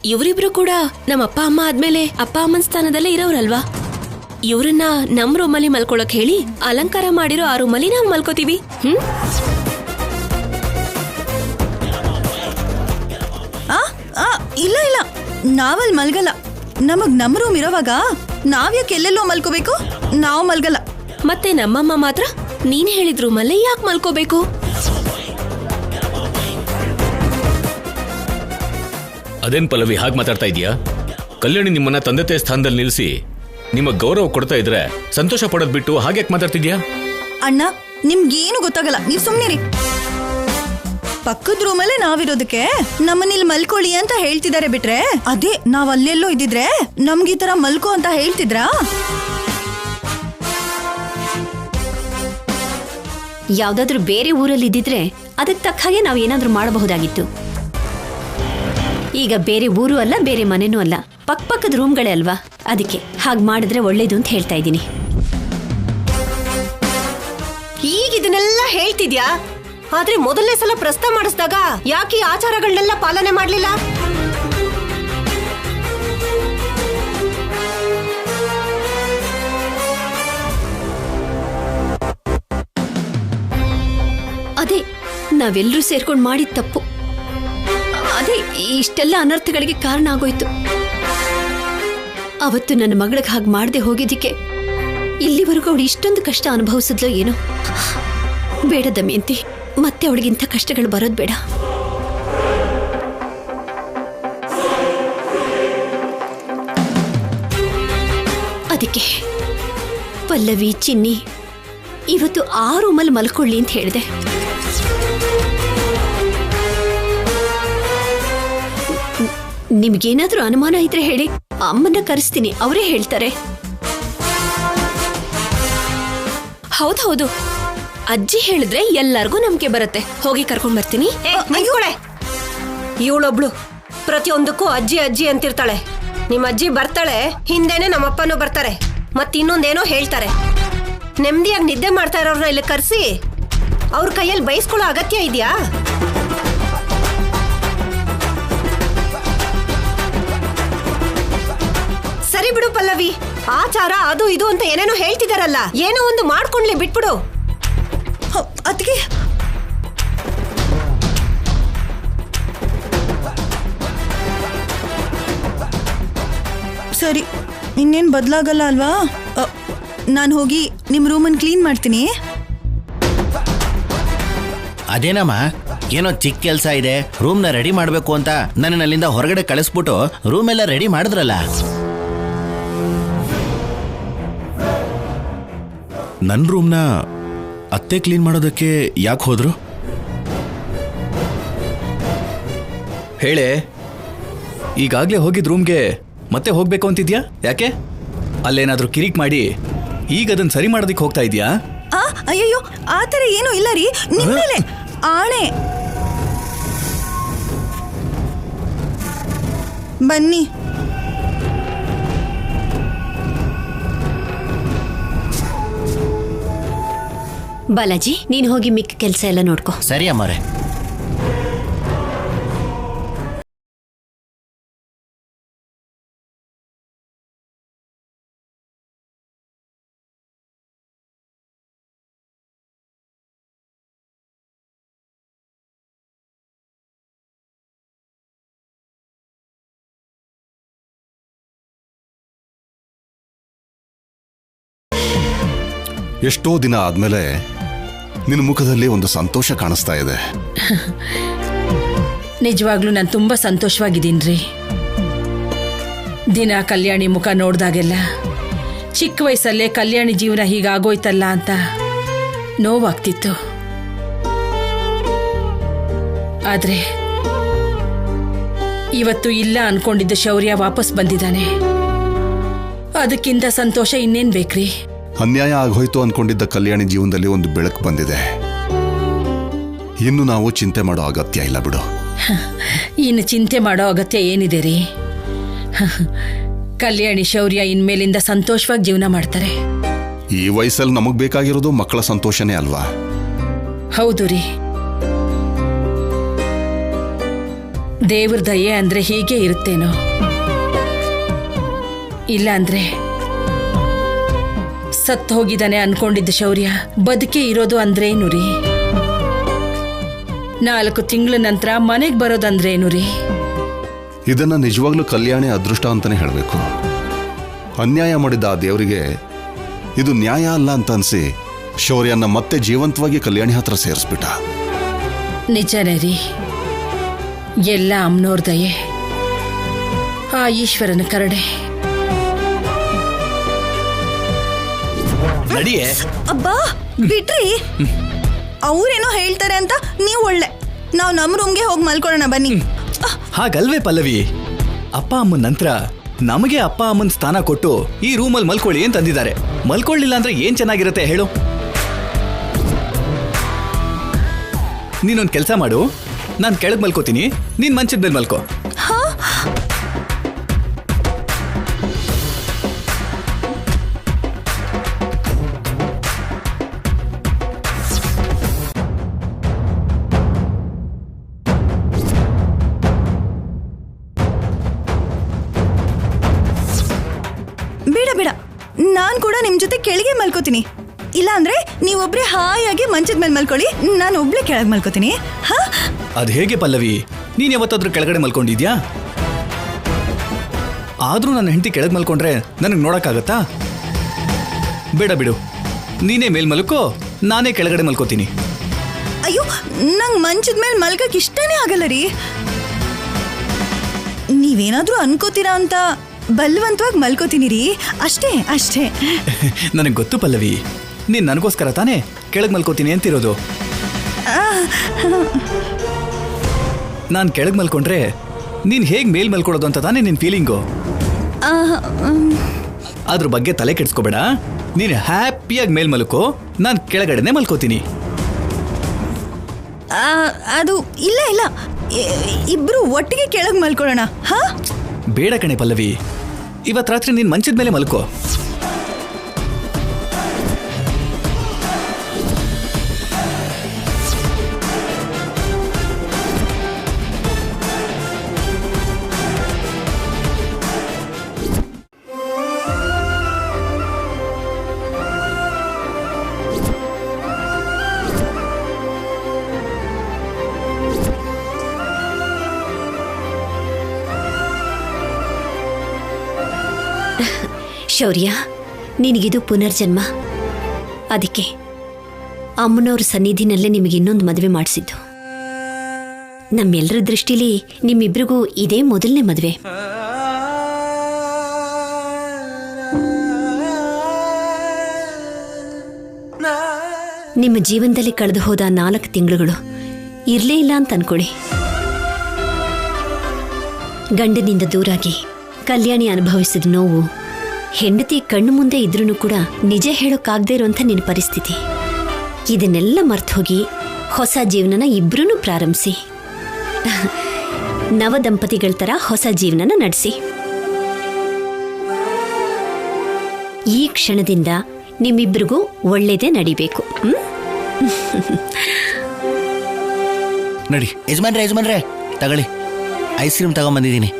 ಇವರಿಬ್ರು ಕೂಡ ನಮ್ಮ ಅಪ್ಪ ಅಮ್ಮ ಆದ್ಮೇಲೆ ಅಪ್ಪ ಅಮ್ಮನ ಸ್ಥಾನದಲ್ಲೇ ಇರೋರಲ್ವಾ. ಇವ್ರನ್ನ ನಮ್ ರೂಮಲ್ಲಿ ಮಲ್ಕೊಳಕ್ ಹೇಳಿ ಅಲಂಕಾರ ಮಾಡಿರೋ ಆ ರೂಮಲ್ಲಿ ನಾವ್ ಮಲ್ಕೋತೀವಿ. ಇಲ್ಲ ಇಲ್ಲ, ನಾವಲ್ಲಿ ಮಲ್ಗಲ್ಲ. ನಮಗ್ ನಮ್ ರೂಮ್ ಇರೋವಾಗ ನಾವ್ಯಾಕೆ ಎಲ್ಲೆಲ್ಲೋ ಮಲ್ಕೋಬೇಕು? ನಾವ್ ಮಲ್ಗಲ್ಲ. ಮತ್ತೆ ನಮ್ಮಮ್ಮ ಮಾತ್ರ ನೀನ್ ಹೇಳಿದ್ ರೂಮಲ್ಲೇ ಯಾಕೆ ಮಲ್ಕೋಬೇಕು? ಅದೇನ್ ಪಲ್ಲವಿ ಹಾಗೆ ಮಾತಾಡ್ತಾ ಇದೀಯಾ? ಕಲ್ಯಾಣಿ ನಿಮ್ಮನ್ನ ತಂದೆ ತಾಯಿ ಸ್ಥಾನದಲ್ಲಿ ನಿಲ್ಲಿಸಿ ನಿಮ್ಮ ಗೌರವ ಕೊಡ್ತಾ ಇದ್ರೆ ಸಂತೋಷ ಪಡೋದ್ ಬಿಟ್ಟು ಹಾಗೆ ಮಾತಾಡ್ತಿದ್ಯಾ? ಅಣ್ಣ, ನಿಮ್ಗೇನು ಗೊತ್ತಾಗಲ್ಲ, ನೀವ್ ಸುಮ್ನಿರಿ. ಪಕ್ಕದ ರೂಮಲ್ಲೇ ನಾವಿರೋದಕ್ಕೆ ನಮ್ಮನಿಲ್ ಮಲ್ಕೊಳ್ಳಿ ಅಂತ ಹೇಳ್ತಿದ್ದಾರೆ ಬಿಟ್ರೆ, ಅದೇ ನಾವ್ ಅಲ್ಲೆಲ್ಲೋ ಇದ್ದಿದ್ರೆ ನಮ್ಗೆ ಈ ತರ ಮಲ್ಕೋ ಅಂತ ಹೇಳ್ತಿದ್ರಾ? ಯಾವ್ದಾದ್ರೂ ಬೇರೆ ಊರಲ್ಲಿ ಇದ್ದಿದ್ರೆ ಅದಕ್ಕೆ ತಕ್ಕ ಹಾಗೆ ನಾವ್ ಏನಾದ್ರೂ ಮಾಡಬಹುದಾಗಿತ್ತು. ಈಗ ಬೇರೆ ಊರು ಅಲ್ಲ, ಬೇರೆ ಮನೆನೂ ಅಲ್ಲ, ಪಕ್ಕದ ರೂಮ್ಗಳೇ ಅಲ್ವಾ. ಅದಕ್ಕೆ ಹಾಗೆ ಮಾಡಿದ್ರೆ ಒಳ್ಳೇದು ಅಂತ ಹೇಳ್ತಾ ಇದ್ದೀನಿ. ಈಗ ಇದನ್ನೆಲ್ಲ ಹೇಳ್ತಿದ್ಯಾ? ಆದ್ರೆ ಮೊದಲನೇ ಸಲ ಪ್ರಸ್ತಾವ ಮಾಡಿಸಿದಾಗ ಯಾಕೆ ಈ ಆಚಾರಗಳನ್ನೆಲ್ಲ ಪಾಲನೆ ಮಾಡ್ಲಿಲ್ಲ? ಅದೇ ನಾವೆಲ್ಲರೂ ಸೇರ್ಕೊಂಡು ಮಾಡಿದ ತಪ್ಪು. ಅದೇ ಇಷ್ಟೆಲ್ಲ ಅನರ್ಥಗಳಿಗೆ ಕಾರಣ ಆಗೋಯ್ತು. ಅವತ್ತು ನನ್ನ ಮಗಳಿಗೆ ಹಾಗೆ ಮಾಡದೆ ಹೋಗಿದ್ದಕ್ಕೆ ಇಲ್ಲಿವರೆಗೂ ಅವಳು ಇಷ್ಟೊಂದು ಕಷ್ಟ ಅನುಭವಿಸಿದ್ಲೋ ಏನೋ. ಬೇಡ ದಮಯಂತಿ, ಮತ್ತೆ ಅವಳಿಗಿಂತ ಕಷ್ಟಗಳು ಬರೋದು ಬೇಡ. ಅದಕ್ಕೆ ಪಲ್ಲವಿ, ಚಿನ್ನಿ ಇವತ್ತು ಆ ರೂಮಲ್ಲಿ ಮಲ್ಕೊಳ್ಳಿ ಅಂತ ಹೇಳಿದೆ. ನಿಮ್ಗೇನಾದ್ರೂ ಅನುಮಾನ ಇದ್ರೆ ಹೇಳಿ, ಅಮ್ಮನ್ನ ಕರೆಸ್ತೀನಿ, ಅವರೇ ಹೇಳ್ತಾರೆ. ಹೌದು, ಅಜ್ಜಿ ಹೇಳಿದ್ರೆ ಎಲ್ಲರಿಗೂ ನಂಬಿಕೆ ಬರುತ್ತೆ. ಹೋಗಿ ಕರ್ಕೊಂಡ್ ಬರ್ತೀನಿ. ಇವಳೊಬ್ಳು ಪ್ರತಿಯೊಂದಕ್ಕೂ ಅಜ್ಜಿ ಅಜ್ಜಿ ಅಂತಿರ್ತಾಳೆ. ನಿಮ್ಮ ಅಜ್ಜಿ ಬರ್ತಾಳೆ, ಹಿಂದೆನೆ ನಮ್ಮಪ್ಪನೂ ಬರ್ತಾರೆ, ಮತ್ತಿನ್ನೊಂದೇನೋ ಹೇಳ್ತಾರೆ. ನೆಮ್ಮದಿಯಾಗಿ ನಿದ್ದೆ ಮಾಡ್ತಾ ಇರೋರ್ನ ಇಲ್ಲಿ ಕರೆಸಿ ಅವ್ರ ಕೈಯಲ್ಲಿ ಬೈಸ್ಕೊಳ್ಳೋ ಅಗತ್ಯ ಇದೆಯಾ? ಸರಿ ಬಿಡು ಪಲ್ಲವಿ, ಆಚಾರ ಅದು ಇದು ಅಂತ ಏನೇನೋ ಹೇಳ್ತಿದಾರಲ್ಲ, ಏನೋ ಒಂದು ಮಾಡ್ಕೊಂಡ್ಲಿ ಬಿಟ್ಬಿಡು. ಅದಕ್ಕೆ ಸರಿ, ಇನ್ನೇನ್ ಬದಲಾಗಲ್ಲ ಅಲ್ವಾ? ನಾನು ಹೋಗಿ ನಿಮ್ ರೂಮನ್ನು ಕ್ಲೀನ್ ಮಾಡ್ತೀನಿ. ಅದೇನಮ್ಮ, ಏನೋ ಚಿಕ್ಕ ಕೆಲಸ ಇದೆ, ರೂಮ್ನ ರೆಡಿ ಮಾಡಬೇಕು ಅಂತ ನನ್ನ ಅಲ್ಲಿಂದ ಹೊರಗಡೆ ಕಳಿಸ್ಬಿಟ್ಟು ರೂಮ್ ಎಲ್ಲ ರೆಡಿ ಮಾಡಿದ್ರಲ್ಲ. ನನ್ನ ರೂಮ್ನ ಅತ್ತೆ ಕ್ಲೀನ್ ಮಾಡೋದಕ್ಕೆ ಯಾಕೆ ಹೋದ್ರು? ಹೇಳೆ, ಈಗಾಗಲೇ ಹೋಗಿದ್ ರೂಮ್ಗೆ ಮತ್ತೆ ಹೋಗ್ಬೇಕು ಅಂತಿದ್ಯಾ? ಯಾಕೆ? ಅಲ್ಲೇನಾದ್ರೂ ಕಿರಿಕ್ ಮಾಡಿ ಈಗ ಅದನ್ನ ಸರಿ ಮಾಡೋದಕ್ಕೆ ಹೋಗ್ತಾ ಇದೀಯಾ? ಅಯ್ಯಯ್ಯೋ, ಆ ಥರ ಏನೂ ಇಲ್ಲ ರೀ, ನಿಮ್ಮೇಲೆ ಆಣೆ. ಬನ್ನಿ. ಬಾಲಾಜಿ, ನೀನು ಹೋಗಿ ಮಿಕ್ಕ ಕೆಲಸ ಎಲ್ಲ ನೋಡ್ಕೋ. ಸರಿ ಅಮ್ಮರೇ. ಎಷ್ಟೋ ದಿನ ಆದ್ಮೇಲೆ ನಿನ್ನ ಮುಖದಲ್ಲಿ ಒಂದು ಸಂತೋಷ ಕಾಣಿಸ್ತಾ ಇದೆ. ನಿಜವಾಗ್ಲೂ ನಾನು ತುಂಬಾ ಸಂತೋಷವಾಗಿದ್ದೀನಿ ರೀ. ದಿನ ಕಲ್ಯಾಣಿ ಮುಖ ನೋಡ್ದಾಗೆಲ್ಲ ಚಿಕ್ಕ ವಯಸ್ಸಲ್ಲೇ ಕಲ್ಯಾಣಿ ಜೀವನ ಹೀಗಾಗೋಯ್ತಲ್ಲ ಅಂತ ನೋವಾಗ್ತಿತ್ತು. ಆದ್ರೆ ಇವತ್ತು ಇಲ್ಲ ಅನ್ಕೊಂಡಿದ್ದ ಶೌರ್ಯ ವಾಪಸ್ ಬಂದಿದ್ದಾನೆ. ಅದಕ್ಕಿಂತ ಸಂತೋಷ ಇನ್ನೇನ್ ಬೇಕ್ರಿ? ಅನ್ಯಾಯ ಆಗೋಯ್ತು ಅನ್ಕೊಂಡಿದ್ದ ಕಲ್ಯಾಣಿ ಜೀವನದಲ್ಲಿ ಒಂದು ಬೆಳಕು ಬಂದಿದೆ. ಇನ್ನು ನಾವು ಚಿಂತೆ ಮಾಡೋ ಅಗತ್ಯ ಇಲ್ಲ ಬಿಡು. ಇನ್ನು ಚಿಂತೆ ಮಾಡೋ ಅಗತ್ಯ ಏನಿದೆ ರೀ? ಕಲ್ಯಾಣಿ ಶೌರ್ಯ ಇನ್ಮೇಲಿಂದ ಸಂತೋಷವಾಗಿ ಜೀವನ ಮಾಡ್ತಾರೆ. ಈ ವಯಸ್ಸಲ್ಲಿ ನಮಗ್ ಬೇಕಾಗಿರೋದು ಮಕ್ಕಳ ಸಂತೋಷನೇ ಅಲ್ವಾ? ಹೌದು ರೀ. ದೇವ್ರ ದಯೆ ಅಂದ್ರೆ ಹೀಗೆ ಇರುತ್ತೇನೋ, ಇಲ್ಲ ಅಂದ್ರೆ ಸತ್ತು ಹೋಗಿದ್ದಾನೆ ಅನ್ಕೊಂಡಿದ್ದ ಶೌರ್ಯ ಬದುಕೇ ಇರೋದು ಅಂದ್ರೇನು ರೀ? 4 ತಿಂಗಳ ನಂತರ ಮನೆಗೆ ಬರೋದಂದ್ರೇನು ರೀ? ಇದನ್ನ ನಿಜವಾಗ್ಲೂ ಕಲ್ಯಾಣಿ ಅದೃಷ್ಟ ಅಂತಾನೆ ಹೇಳಬೇಕು. ಅನ್ಯಾಯ ಮಾಡಿದ ಆ ದೇವರಿಗೆ ಇದು ನ್ಯಾಯ ಅಲ್ಲ ಅಂತ ಅನ್ಸಿ ಶೌರ್ಯನ ಮತ್ತೆ ಜೀವಂತವಾಗಿ ಕಲ್ಯಾಣಿ ಹತ್ರ ಸೇರಿಸ್ಬಿಟ್ಟ. ನಿಜನೇ ರೀ, ಎಲ್ಲ ಅಮ್ಮನೋರ್ ದಯೆ, ಆ ಈಶ್ವರನ ಕರಡೆ. ನಡಿಯೇ. ಅಬ್ಬಾ ಬಿಟ್ರಿ, ಅವ್ರೇನೋ ಹೇಳ್ತಾರೆ ಅಂತ ನೀವು ಒಳ್ಳೆ. ನಾವು ನಮ್ಮ ರೂಮ್ಗೆ ಹೋಗಿ ಮಲ್ಕೊಳ್ಳೋಣ ಬನ್ನಿ. ಹಾಗಲ್ವೇ ಪಲ್ಲವಿ, ಅಪ್ಪ ಅಮ್ಮನ ನಂತರ ನಮಗೆ ಅಪ್ಪ ಅಮ್ಮನ ಸ್ಥಾನ ಕೊಟ್ಟು ಈ ರೂಮಲ್ಲಿ ಮಲ್ಕೊಳ್ಳಿ ಅಂತ ಅಂದಿದ್ದಾರೆ. ಮಲ್ಕೊಳ್ಳಿಲ್ಲ ಅಂದ್ರೆ ಏನ್ ಚೆನ್ನಾಗಿರುತ್ತೆ ಹೇಳು? ನೀನೊಂದು ಕೆಲಸ ಮಾಡು, ನಾನು ಕೆಳಗೆ ಮಲ್ಕೋತೀನಿ, ನೀನ್ ಮಂಚದ ಮೇಲೆ ಮಲ್ಕೋ. ಬೇಡ ಬೇಡ, ನಾನ್ ಕೂಡ ನಿಮ್ ಜೊತೆ ಕೆಳಗೆ ಮಲ್ಕೋತೀನಿ. ಇಲ್ಲ ಅಂದ್ರೆ ನೀವೊಬ್ರೆ ಹಾಯಾಗಿ ಮಂಚದ ಮೇಲೆ ಮಲ್ಕೊಳ್ಳಿ, ನಾನು ಒಬ್ಳೆ ಕೆಳಗೆ ಮಲ್ಕೋತೀನಿ. ಅದ್ ಹೇಗೆ ಪಲ್ಲವಿ? ನೀನ್ ಯಾವತ್ತಾದ್ರೂ ಕೆಳಗಡೆ ಮಲ್ಕೊಂಡಿದ್ಯಾ? ಆದ್ರೂ ನನ್ನ ಹೆಂಡತಿ ಕೆಳಗೆ ಮಲ್ಕೊಂಡ್ರೆ ನನಗೆ ನೋಡಕ್ಕಾಗತ್ತಾ? ಬೇಡ ಬಿಡು, ನೀನೇ ಮೇಲ್ ಮಲ್ಕೋ, ನಾನೇ ಕೆಳಗಡೆ ಮಲ್ಕೋತೀನಿ. ಅಯ್ಯೋ, ನಂಗ್ ಮಂಚದ ಮೇಲೆ ಮಲ್ಕಕ್ ಇಷ್ಟನೇ ಆಗಲ್ಲ ರೀ. ನೀವೇನಾದ್ರೂ ಅನ್ಕೋತೀರಾ ಅಂತ ಬಲವಂತವಾಗಿ ಮಲ್ಕೋತೀನಿ ರೀ, ಅಷ್ಟೇ ಅಷ್ಟೇ. ನನಗೆ ಗೊತ್ತು ಪಲ್ಲವಿ, ನೀನ್ ನನಗೋಸ್ಕರ ತಾನೇ ಕೆಳಗೆ ಮಲ್ಕೋತೀನಿ ಅಂತಿರೋದು. ನಾನು ಕೆಳಗೆ ಮಲ್ಕೊಂಡ್ರೆ ನೀನ್ ಹೇಗ್ ಮೇಲ್ ಮಲ್ಕೊಳ್ಳೋದು ಅಂತ ತಾನೇ ನಿನ್ ಫೀಲಿಂಗು. ಅದ್ರ ಬಗ್ಗೆ ತಲೆ ಕೆಡ್ಸ್ಕೋಬೇಡ, ನೀನು ಹ್ಯಾಪಿಯಾಗಿ ಮೇಲ್ ಮಲ್ಕೋ, ನಾನು ಕೆಳಗಡೆನೆ ಮಲ್ಕೋತೀನಿ. ಅದು ಇಲ್ಲ ಇಲ್ಲ, ಇಬ್ರು ಒಟ್ಟಿಗೆ ಕೆಳಗೆ ಮಲ್ಕೊಳ್ಳೋಣ. ಬೇಡ ಕಣೆ ಪಲ್ಲವಿ, ಇವತ್ತು ರಾತ್ರಿ ನೀನ್ ಮಂಚದ ಮೇಲೆ ಮಲ್ಕೋ. ಶೌರ್ಯ, ನಿನಗಿದು ಪುನರ್ಜನ್ಮ. ಅದಕ್ಕೆ ಅಮ್ಮನವ್ರ ಸನ್ನಿಧಿನಲ್ಲೇ ನಿಮಗೆ ಇನ್ನೊಂದು ಮದುವೆ ಮಾಡಿಸಿದ್ದು. ನಮ್ಮೆಲ್ಲರ ದೃಷ್ಟಿಲಿ ನಿಮ್ಮಿಬ್ರಿಗೂ ಇದೇ ಮೊದಲನೇ ಮದುವೆ. ನಿಮ್ಮ ಜೀವನದಲ್ಲಿ ಕಳೆದು ಹೋದ 4 ತಿಂಗಳುಗಳು ಇರಲೇ ಇಲ್ಲ ಅಂತ ಅನ್ಕೊಳ್ಳಿ. ಗಂಡನಿಂದ ದೂರಾಗಿ ಕಲ್ಯಾಣಿ ಅನುಭವಿಸಿದ ನೋವು, ಹೆಂಡತಿ ಕಣ್ಣು ಮುಂದೆ ಇದ್ರೂ ಕೂಡ ನಿಜ ಹೇಳೋಕ್ಕಾಗದೇ ಇರುವಂಥ ನಿನ್ನ ಪರಿಸ್ಥಿತಿ, ಇದನ್ನೆಲ್ಲ ಮರ್ತು ಹೋಗಿ ಹೊಸ ಜೀವನನ ಇಬ್ರೂ ಪ್ರಾರಂಭಿಸಿ, ನವ ದಂಪತಿಗಳ ಥರ ಹೊಸ ಜೀವನನ ನಡೆಸಿ. ಈ ಕ್ಷಣದಿಂದ ನಿಮ್ಮಿಬ್ರಿಗೂ ಒಳ್ಳೇದೇ ನಡಿಬೇಕು. ನಡಿ. ಯಜಮಾನ್ರೆ ತಗೊಳ್ಳಿ, ಐಸ್ ಕ್ರೀಮ್ ತಗೊಂಬಂದಿದ್ದೀನಿ.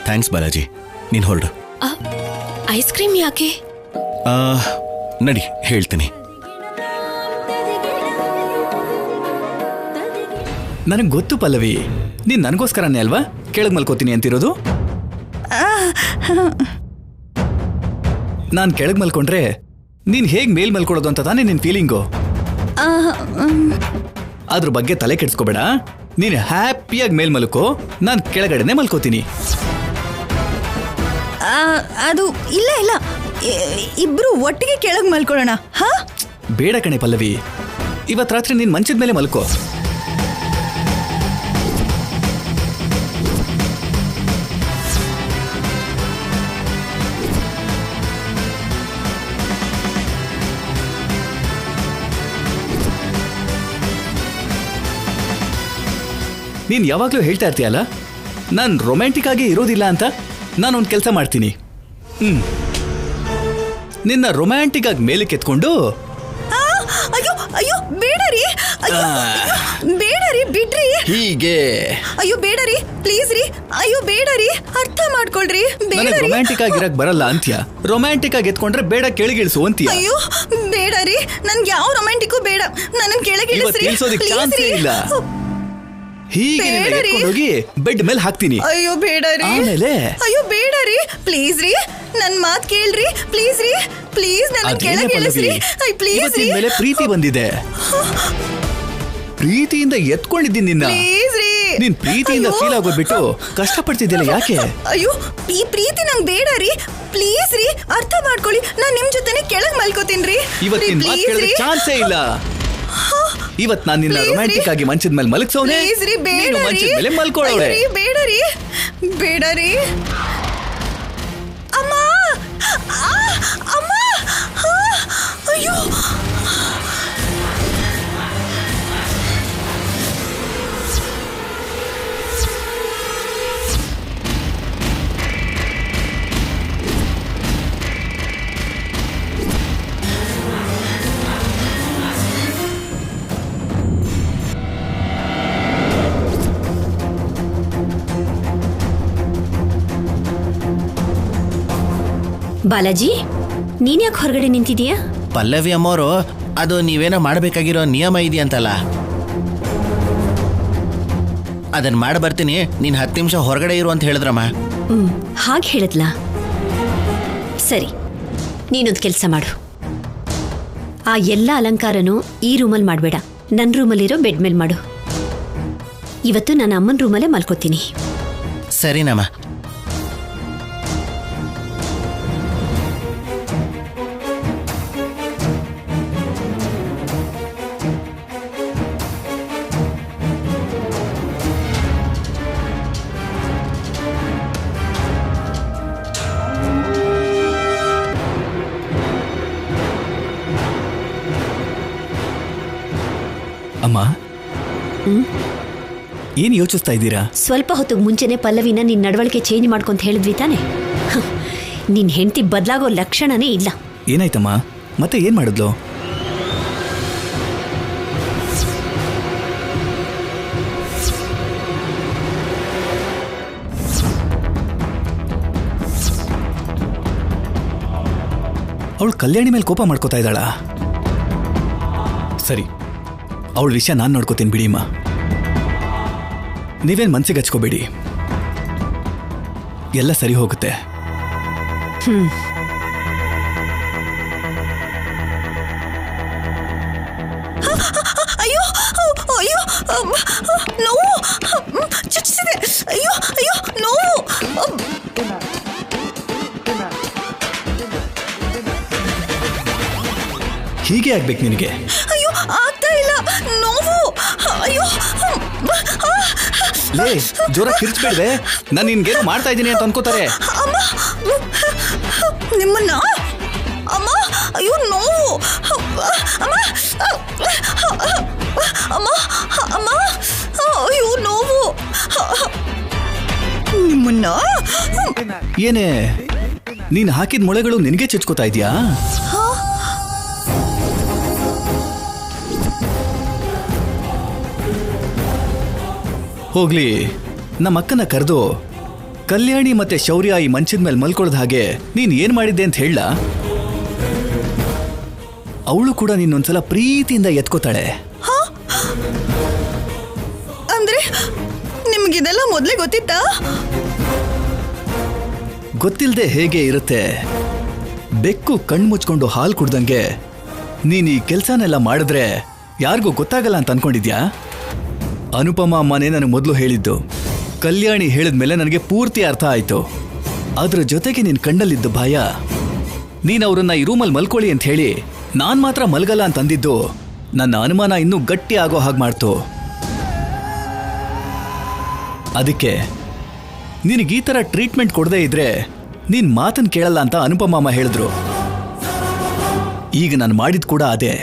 ಥ್ಯಾಂಕ್ಸ್ ಬಾಲಾಜಿ, ನೀನು ಹೊರಡು. ಐಸ್ ಕ್ರೀಮ್ ಯಾಕೆ? ನಡಿ ಹೇಳ್ತೀನಿ. ನನಗೆ ಗೊತ್ತು ಪಲ್ಲವಿ, ನೀನ್ ನನಗೋಸ್ಕರನೇ ಅಲ್ವಾ ಕೆಳಗೆ ಮಲ್ಕೋತೀನಿ ಅಂತಿರೋದು. ನಾನು ಕೆಳಗೆ ಮಲ್ಕೊಂಡ್ರೆ ನೀನ್ ಹೇಗ್ ಮೇಲ್ ಮಲ್ಕೊಳ್ಳೋದು ಅಂತ ತಾನೇ ನಿನ್ ಫೀಲಿಂಗು. ಅದ್ರ ಬಗ್ಗೆ ತಲೆ ಕೆಡ್ಸ್ಕೋಬೇಡ, ನೀನು ಹ್ಯಾಪಿಯಾಗಿ ಮೇಲ್ ಮಲ್ಕೋ, ನಾನು ಕೆಳಗಡೆನೆ ಮಲ್ಕೋತೀನಿ. ಅದು ಇಲ್ಲ ಇಲ್ಲ, ಇಬ್ರು ಒಟ್ಟಿಗೆ ಕೆಳಗೆ ಮಲ್ಕೊಳ್ಳೋಣ. ಬೇಡ ಕಣೆ ಪಲ್ಲವಿ, ಇವತ್ತು ರಾತ್ರಿ ನೀನ್ ಮಂಚದ ಮೇಲೆ ಮಲ್ಕೋ. ನೀನ್ ಯಾವಾಗ್ಲೂ ಹೇಳ್ತಾ ಇರ್ತೀಯಲ್ಲ, ನಾನು ರೊಮ್ಯಾಂಟಿಕ್ ಆಗಿ ಇರೋದಿಲ್ಲ ಅಂತ. ನಾನೊಂದು ಕೆಲಸ ಮಾಡ್ತೀನಿ. ನಿನ್ನ ರೊಮ್ಯಾಂಟಿಕ್ ಆಗಿ ಮೇಲಕ್ಕೆ ಎತ್ಕೊಂಡು. ಅಯ್ಯೋ ಅಯ್ಯೋ, ಬೇಡ ರೀ, ಬೇಡ ರೀ, ಬಿಡ್ರಿ. ಹೀಗೆ. ಅಯ್ಯೋ ಬೇಡ ರೀ, ಪ್ಲೀಸ್ ರೀ, ಅಯ್ಯೋ ಬೇಡ ರೀ, ಅರ್ಥ ಮಾಡ್ಕೊಳ್ರಿ, ಬೇಡ ನನಗೆ ರೀ. ರೊಮ್ಯಾಂಟಿಕ್ ಆಗಿರಕ್ ಬರಲ್ಲ ಅಂತ್ಯ, ರೊಮ್ಯಾಂಟಿಕ್ ಆಗಿ ಎತ್ಕೊಂಡ್ರೆ ಬೇಡ ಕೆಳಗಿಳಿಸು ಅಂತ್ಯ. ಅಯ್ಯೋ ಬೇಡ ರೀ, ನನ್ಗೆ ಯಾವ ರೊಮ್ಯಾಂಟಿಕ್ಕು ಬೇಡ, ನನ್ನ ಕೆಳಗಿಳಿಸ್ರಿ ಇಳಿಸೋದಕ್ಕೆ ಪ್ಲೀಸ್ ಚಾನ್ಸೇ ರೀ. ಇಲ್ಲ. ಹೀಗೆ ಬೇಡ ರೀ. ಹೋಗಿ ಬೆಡ್ ಮೇಲೆ ಹಾಕ್ತೀನಿ. ಅಯ್ಯೋ ಬೇಡ ರೀ, ಆಮೇಲೆ ಅಯ್ಯೋ ಬೇಡ ರೀ, ಪ್ಲೀಸ್ ರೀ, ನನ್ ಮಾತ್ ಕೇಳ್ರಿ, ಪ್ಲೀಸ್ ರೀ, ಪ್ಲೀಸ್ ನನ್ನ ಅದೇನೇ ಕೆಳಗಿಳಿಸ್ರಿ, ಪಲ್ಲವಿ, ಪ್ಲೀಸ್ ರೀ, ಇವತ್ತಿನ ಮೇಲೆ ಪ್ರೀತಿ ಬಂದಿದೆ. ಪ್ರೀತಿಯಿಂದ ಎತ್ಕೊಂಡಿದ್ದೀನಿ ನಿನ್ನ. ಪ್ಲೀಸ್ ರೀ. ನೀನ್ ಪ್ರೀತಿಯಿಂದ ಅಯ್ಯೋ. ಫೀಲ್ ಆಗೋದ್ಬಿಟ್ಟು ಕಷ್ಟಪಡ್ತಿದ್ದಿಲ್ಲ ಯಾಕೆ? ಅಯ್ಯೋ ಈ ಪ್ರೀತಿ ನಂಗೆ ಬೇಡ ರೀ, ಪ್ಲೀಸ್ ರೀ, ಅರ್ಥ ಮಾಡ್ಕೊಳ್ಳಿ, ನಾನ್ ನಿಮ್ ಜೊತೆನೆ ಕೆಳಗ್ ಮಲ್ಕೋತೀನಿ ರೀ. ಇವತ್ತಿನ ಮಾತು ಕೇಳಿದ್ರೆ ಚಾನ್ಸೇ ಇಲ್ಲ. ಇವತ್ ನಾನು ನಿನ್ನ ರೊಮ್ಯಾಂಟಿಕ್ ಆಗಿ ಮಂಚದ ಮೇಲೆ ಮಲಗ್ಸೋನೆ, ನೀನು ಮಂಚದ ಮೇಲೆ ಮಲ್ಕೊಳ್ಳೋಳೆ. ಬೇಡ ರೀ, ಬೇಡ ರೀ. ಅಮ್ಮ, ಅಮ್ಮ, ಅಯ್ಯೋ. ಬಾಲಾಜಿ, ನೀನ್ಯಾಕೆ ಹೊರಗಡೆ ನಿಂತಿದೀಯಾ? ಪಲ್ಲವಿ ಅಮ್ಮೋರು, ಅದು ನೀವೇನೋ ಮಾಡಬೇಕಾಗಿರೋ ನಿಯಮ ಇದೆಯಂತಲ್ಲ, ಅದನ್ನ ಮಾಡಿ ಬರ್ತೀನಿ, ನೀನು 10 ನಿಮಿಷ ಹೊರಗಡೆ ಇರು ಅಂತ ಹೇಳಿದ್ರಮ್ಮ. ಹಾಗೆ ಹೇಳಿದ್ಲಾ? ಸರಿ, ನೀನೊಂದು ಕೆಲಸ ಮಾಡು. ಆ ಎಲ್ಲ ಅಲಂಕಾರನೂ ಈ ರೂಮಲ್ಲಿ ಮಾಡಬೇಡ, ನನ್ನ ರೂಮಲ್ಲಿರೋ ಬೆಡ್ ಮೇಲೆ ಮಾಡು. ಇವತ್ತು ನನ್ನ ಅಮ್ಮನ ರೂಮಲ್ಲೇ ಮಲ್ಕೋತೀನಿ. ಸರಿನಮ್ಮ. ಅಮ್ಮ, ಏನ್ ಯೋಚಿಸ್ತಾ ಇದ್ದೀರಾ? ಸ್ವಲ್ಪ ಹೊತ್ತಿಗೆ ಮುಂಚೆನೆ ಪಲ್ಲವಿನ ನಿನ್ನ ನಡವಳಿಕೆ ಚೇಂಜ್ ಮಾಡ್ಕೊಂತ ಹೇಳಿದ್ವಿ ತಾನೆ? ನಿನ್ನ ಹೆಂಡತಿ ಬದಲಾಗೋ ಲಕ್ಷಣನೇ ಇಲ್ಲ. ಏನಾಯ್ತಮ್ಮ, ಮತ್ತೆ ಏನ್ ಮಾಡಿದ್ಲು? ಅವಳು ಕಲ್ಯಾಣಿ ಮೇಲೆ ಕೋಪ ಮಾಡ್ಕೋತಾ ಇದ್ದಾಳ. ಸರಿ, ಅವಳ ವಿಷಯ ನಾನು ನೋಡ್ಕೋತೀನಿ ಬಿಡಿಮ್ಮ. ನೀವೇನು ಮನ್ಸಿಗೆ ಹಚ್ಕೋಬೇಡಿ, ಎಲ್ಲ ಸರಿ ಹೋಗುತ್ತೆ. ಅಯ್ಯೋ ಅಯ್ಯೋ, ನೋವು ಚುಚ್ಚಿಸಿದೆ, ಅಯ್ಯೋ ಅಯ್ಯೋ ನೋವು. ಹೀಗೆ ಆಗ್ಬೇಕು ನಿನಗೆ? ಅಯ್ಯೋ ಆಗ್ತಾ ಇಲ್ಲ, ನೋವು. ಅಯ್ಯೋ ಲೇ, ಜೋರ ಕಿರ್ಚ್ಬೇಡ್ವೆ, ನಾನು ನಿನ್ಗೇನು ಮಾಡ್ತಾ ಇದ್ದೀನಿ ಅಂತ ಅನ್ಕೋತಾರೆ. ಅಮ್ಮ, ನಿಮ್ಮನ್ನ ಅಮ್ಮ, ಅಯ್ಯೋ ನೋವು. ಅಮ್ಮ ಅಮ್ಮ ಅಮ್ಮ, ಅಯ್ಯೋ ನೋವು. ನಿಮ್ಮನ್ನ ಏನೇ, ನೀನ್ ಹಾಕಿದ ಮೊಳೆಗಳು ನಿನಗೆ ಚುಚ್ಕೋತಾ ಇದೆಯಾ? ಹೋಗ್ಲಿ, ನಮ್ಮ ಅಕ್ಕನ ಕರೆದು ಕಲ್ಯಾಣಿ ಮತ್ತೆ ಶೌರ್ಯ ಈ ಮಂಚದ ಮೇಲೆ ಮಲ್ಕೊಳ್ದ ಹಾಗೆ ನೀನ್ ಏನ್ ಮಾಡಿದ್ದೆ ಅಂತ ಹೇಳ. ಅವಳು ಕೂಡ ನಿನ್ನೊಂದ್ಸಲ ಪ್ರೀತಿಯಿಂದ ಎತ್ಕೋತಾಳೆ. ಅಂದ್ರೆ ನಿಮ್ಗಿದೆಲ್ಲ ಮೊದಲೇ ಗೊತ್ತಿತ್ತಾ? ಗೊತ್ತಿಲ್ಲದೆ ಹೇಗೆ ಇರುತ್ತೆ? ಬೆಕ್ಕು ಕಣ್ಮುಚ್ಕೊಂಡು ಹಾಲು ಕುಡ್ದಂಗೆ ನೀನ್ ಈ ಕೆಲ್ಸನೆಲ್ಲ ಮಾಡಿದ್ರೆ ಯಾರಿಗೂ ಗೊತ್ತಾಗಲ್ಲ ಅಂತ ಅನ್ಕೊಂಡಿದ್ಯಾ? ಅನುಪಮ ಅಮ್ಮನೇ ನನಗೆ ಮೊದಲು ಹೇಳಿದ್ದು. ಕಲ್ಯಾಣಿ ಹೇಳಿದ್ಮೇಲೆ ನನಗೆ ಪೂರ್ತಿ ಅರ್ಥ ಆಯ್ತು. ಅದ್ರ ಜೊತೆಗೆ ನಿನ್ ಕಣ್ಣಲ್ಲಿದ್ದ ಭಯ, ನೀನ್ ಅವ್ರನ್ನ ಈ ರೂಮಲ್ಲಿ ಮಲ್ಕೊಳ್ಳಿ ಅಂತ ಹೇಳಿ ನಾನ್ ಮಾತ್ರ ಮಲ್ಗಲ್ಲ ಅಂತ ಅಂದಿದ್ದು ನನ್ನ ಅನುಮಾನ ಇನ್ನೂ ಗಟ್ಟಿ ಆಗೋ ಹಾಗೆ ಮಾಡ್ತು. ಅದಕ್ಕೆ ನಿನಗೆ ಈ ಥರ ಟ್ರೀಟ್ಮೆಂಟ್ ಕೊಡದೇ ಇದ್ರೆ ನೀನ್ ಮಾತನ್ನು ಕೇಳಲ್ಲ ಅಂತ ಅನುಪಮ ಅಮ್ಮ ಹೇಳಿದ್ರು. ಈಗ ನಾನು ಮಾಡಿದ್ ಕೂಡ ಅದೇ.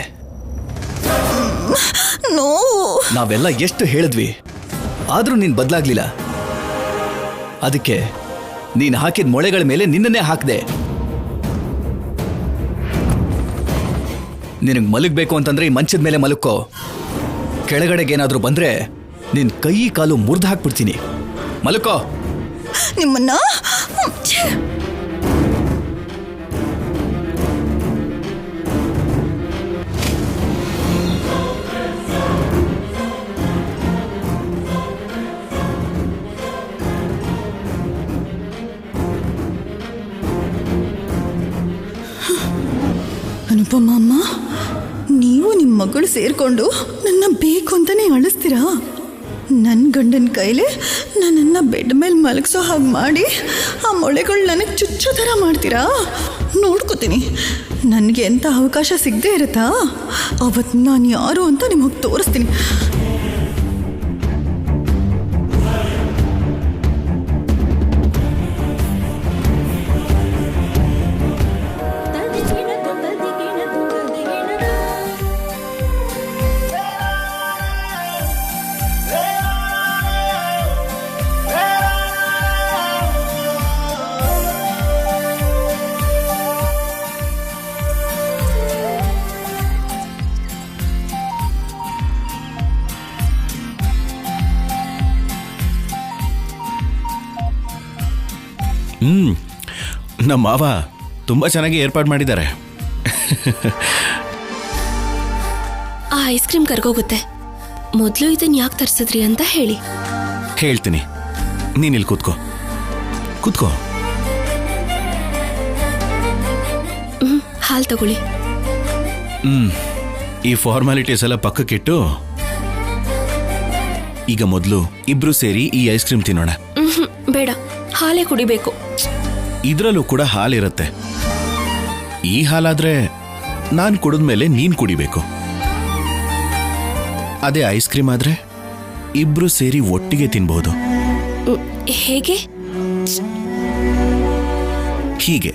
ನಾವೆಲ್ಲ ಎಷ್ಟು ಹೇಳಿದ್ವಿ, ಆದ್ರೂ ನೀನ್ ಬದಲಾಗ್ಲಿಲ್ಲ. ಅದಕ್ಕೆ ನೀನ್ ಹಾಕಿದ ಮೊಳೆಗಳ ಮೇಲೆ ನಿನ್ನನ್ನೇ ಹಾಕ್ದೆ. ನಿನಗೆ ಮಲಗಬೇಕು ಅಂತಂದ್ರೆ ಈ ಮಂಚದ ಮೇಲೆ ಮಲಕ್ಕೋ. ಕೆಳಗಡೆಗೇನಾದ್ರೂ ಬಂದ್ರೆ ನಿನ್ ಕೈ ಕಾಲು ಮುರಿದು ಹಾಕ್ಬಿಡ್ತೀನಿ. ಮಲ್ಕೋ. ನಿಮ್ಮನ್ನ ಅನುಪಮ ಅಮ್ಮ, ನೀವು ನಿಮ್ಮ ಮಗಳು ಸೇರ್ಕೊಂಡು ನನ್ನ ಬೇಕು ಅಂತಾನೆ ಅಳಿಸ್ತೀರಾ? ನನ್ನ ಗಂಡನ ಕೈಲಿ ನನ್ನನ್ನು ಬೆಡ್ ಮೇಲೆ ಮಲಗಿಸೋ ಹಾಗೆ ಮಾಡಿ ಆ ಮೊಳೆಗಳು ನನಗೆ ಚುಚ್ಚೋ ಥರ ಮಾಡ್ತೀರಾ? ನೋಡ್ಕೋತೀನಿ. ನನಗೆ ಎಂಥ ಅವಕಾಶ ಸಿಗದೆ ಇರುತ್ತಾ ಅವತ್ತು ನಾನು ಯಾರು ಅಂತ ನಿಮಗೆ ತೋರಿಸ್ತೀನಿ. ನಮ್ಮ ಮಾವ ತುಂಬಾ ಚೆನ್ನಾಗಿ ಏರ್ಪಾಡು ಮಾಡಿದ್ದಾರೆ. ಆ ಐಸ್ ಕ್ರೀಮ್ ಕರ್ಗೋಗುತ್ತೆ. ಮೊದಲು ಇದನ್ನ ಯಾಕೆ ತರಿಸಿದ್ರಿ ಅಂತ ಹೇಳಿ. ಹೇಳ್ತೀನಿ, ನೀನಿಲ್ಲಿ ಕೂತ್ಕೋ. ಕೂತ್ಕೋ. ಹಾಲು ತಗೊಳ್ಳಿ. ಈ ಫಾರ್ಮಾಲಿಟೀಸ್ ಎಲ್ಲ ಪಕ್ಕಕ್ಕಿಟ್ಟು ಈಗ ಮೊದಲು ಇಬ್ರು ಸೇರಿ ಈ ಐಸ್ ಕ್ರೀಮ್ ತಿನ್ನೋಣ. ಬೇಡ, ಹಾಲೇ ಕುಡಿಬೇಕು. ಇದ್ರಲ್ಲೂ ಕೂಡ ಹಾಲಿರುತ್ತೆ. ಈ ಹಾಲಾದ್ರೆ ನಾನು ಕುಡಿದ್ಮೇಲೆ ನೀನ್ ಕುಡಿಬೇಕು. ಅದೇ ಐಸ್ ಕ್ರೀಮ್ ಆದ್ರೆ ಇಬ್ರು ಸೇರಿ ಒಟ್ಟಿಗೆ ತಿನ್ಬಹುದು. ಹೇಗೆ? ಹೀಗೆ